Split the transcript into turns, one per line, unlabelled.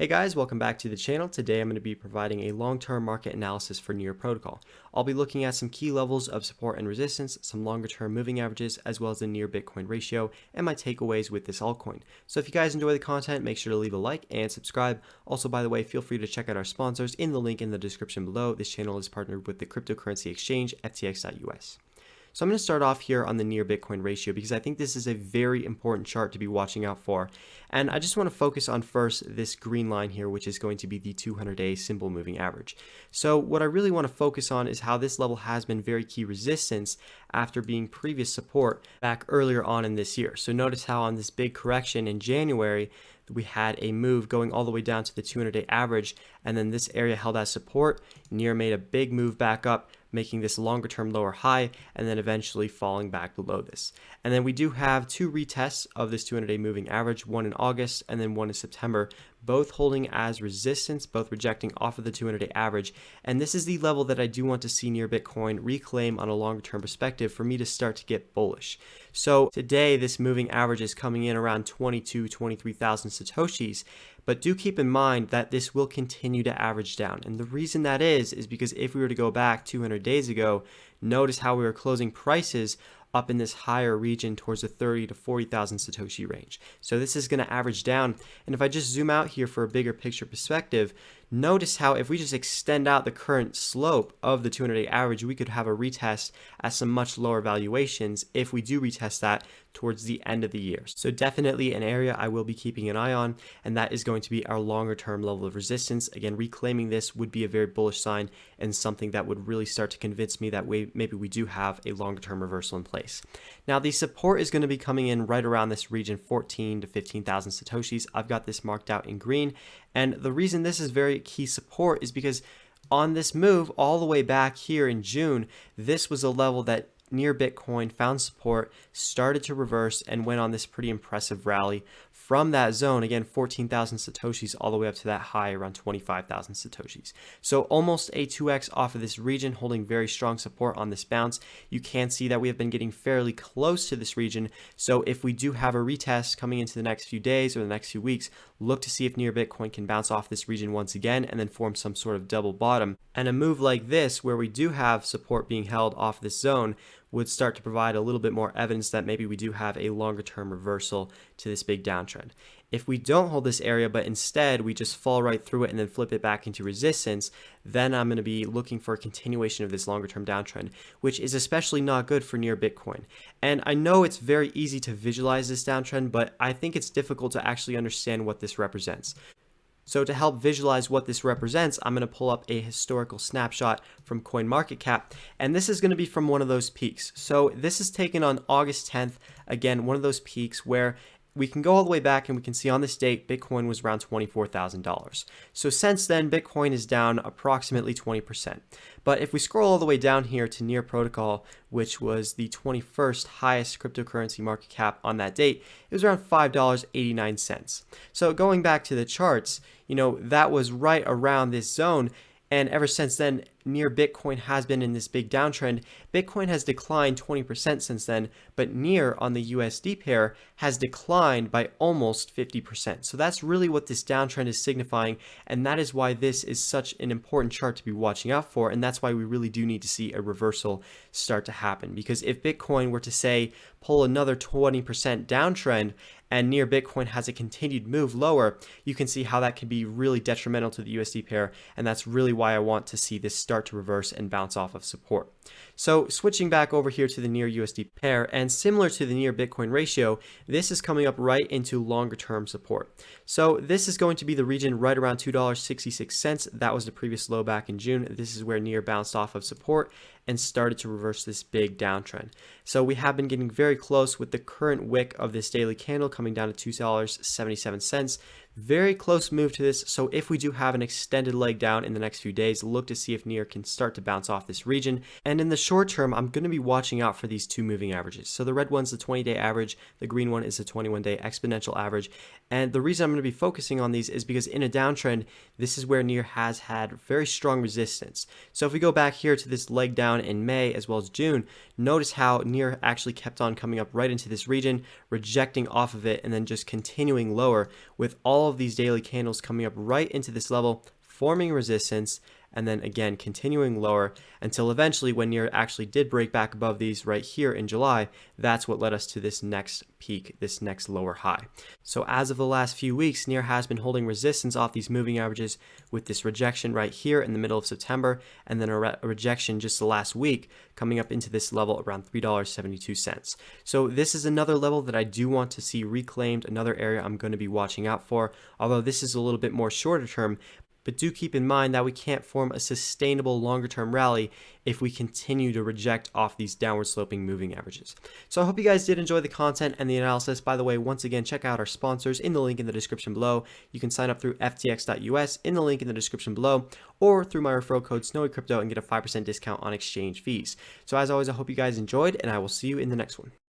Hey guys, welcome back to the channel. Today I'm going to be providing a long-term market analysis for Near Protocol. I'll be looking at some key levels of support and resistance, some longer-term moving averages, as well as the Near Bitcoin ratio, and my takeaways with this altcoin. So if you guys enjoy the content, make sure to leave a like and subscribe. Also, by the way, feel free to check out our sponsors in the link in the description below. This channel is partnered with the cryptocurrency exchange, ftx.us. So I'm going to start off here on the Near Bitcoin ratio because I think this is a very important chart to be watching out for. And I just want to focus on first this green line here, which is going to be the 200-day simple moving average. So what I really want to focus on is how this level has been very key resistance after being previous support back earlier on in this year. So notice how on this big correction in January, we had a move going all the way down to the 200-day average, and then this area held as support. Near made a big move back up, making this longer term lower high, and then eventually falling back below this. And then we do have two retests of this 200-day moving average, one in August and then one in September, both holding as resistance, both rejecting off of the 200-day average. And this is the level that I do want to see Near Bitcoin reclaim on a longer term perspective for me to start to get bullish. So today, this moving average is coming in around 23,000 satoshis. But do keep in mind that this will continue to average down. And the reason that is because if we were to go back 200 days ago, notice how we were closing prices up in this higher region towards the 30 to 40,000 satoshi range. So this is going to average down. And if I just zoom out here for a bigger picture perspective, notice how if we just extend out the current slope of the 200-day average, we could have a retest at some much lower valuations if we do retest that towards the end of the year. So definitely an area I will be keeping an eye on, and that is going to be our longer term level of resistance. Again, reclaiming this would be a very bullish sign and something that would really start to convince me that maybe we do have a longer term reversal in place. Now the support is going to be coming in right around this region, 14 to 15,000 satoshis. I've got this marked out in green, and the reason this is very key support is because on this move all the way back here in June, this was a level that Near Bitcoin found support, started to reverse, and went on this pretty impressive rally from that zone. Again, 14,000 satoshis all the way up to that high around 25,000 satoshis. So almost a 2x off of this region, holding very strong support on this bounce. You can see that we have been getting fairly close to this region. So if we do have a retest coming into the next few days or the next few weeks, look to see if Near Bitcoin can bounce off this region once again and then form some sort of double bottom. And a move like this, where we do have support being held off this zone, would start to provide a little bit more evidence that maybe we do have a longer term reversal to this big downtrend. If we don't hold this area, but instead we just fall right through it and then flip it back into resistance, then I'm going to be looking for a continuation of this longer term downtrend, which is especially not good for Near Bitcoin. And I know it's very easy to visualize this downtrend, but I think it's difficult to actually understand what this represents. So to help visualize what this represents, I'm going to pull up a historical snapshot from CoinMarketCap, and this is going to be from one of those peaks. So this is taken on August 10th, again, one of those peaks where we can go all the way back and we can see on this date, Bitcoin was around $24,000. So since then, Bitcoin is down approximately 20%. But if we scroll all the way down here to Near Protocol, which was the 21st highest cryptocurrency market cap on that date, it was around $5.89. So going back to the charts, that was right around this zone. And ever since then, Near Bitcoin has been in this big downtrend. Bitcoin has declined 20% since then, but Near on the USD pair has declined by almost 50%. So that's really what this downtrend is signifying, and that is why this is such an important chart to be watching out for, and that's why we really do need to see a reversal start to happen. Because if Bitcoin were to, say, pull another 20% downtrend, and Near Bitcoin has a continued move lower, you can see how that can be really detrimental to the USD pair, and that's really why I want to see this start to reverse and bounce off of support. So switching back over here to the Near USD pair, and similar to the Near Bitcoin ratio, this is coming up right into longer term support. So this is going to be the region right around $2.66. That was the previous low back in June. This is where Near bounced off of support and started to reverse this big downtrend. So we have been getting very close with the current wick of this daily candle coming down to $2.77. Very close move to this. So if we do have an extended leg down in the next few days, look to see if Near can start to bounce off this region. And in the short term, I'm going to be watching out for these two moving averages. So the red one's the 20-day average, the green one is the 21-day exponential average. And the reason I'm going to be focusing on these is because in a downtrend, this is where NEAR has had very strong resistance. So if we go back here to this leg down in May as well as June, notice how NEAR actually kept on coming up right into this region, rejecting off of it, and then just continuing lower with all of these daily candles coming up right into this level, forming resistance, and then again continuing lower until eventually when NEAR actually did break back above these right here in July, that's what led us to this next peak, this next lower high. So as of the last few weeks, NEAR has been holding resistance off these moving averages with this rejection right here in the middle of September, and then a rejection just the last week coming up into this level around $3.72. So this is another level that I do want to see reclaimed, another area I'm going to be watching out for, although this is a little bit more shorter term. But do keep in mind that we can't form a sustainable longer term rally if we continue to reject off these downward sloping moving averages. So I hope you guys did enjoy the content and the analysis. By the way, once again, check out our sponsors in the link in the description below. You can sign up through ftx.us in the link in the description below, or through my referral code SNOWYCrypto and get a 5% discount on exchange fees. So as always, I hope you guys enjoyed, and I will see you in the next one.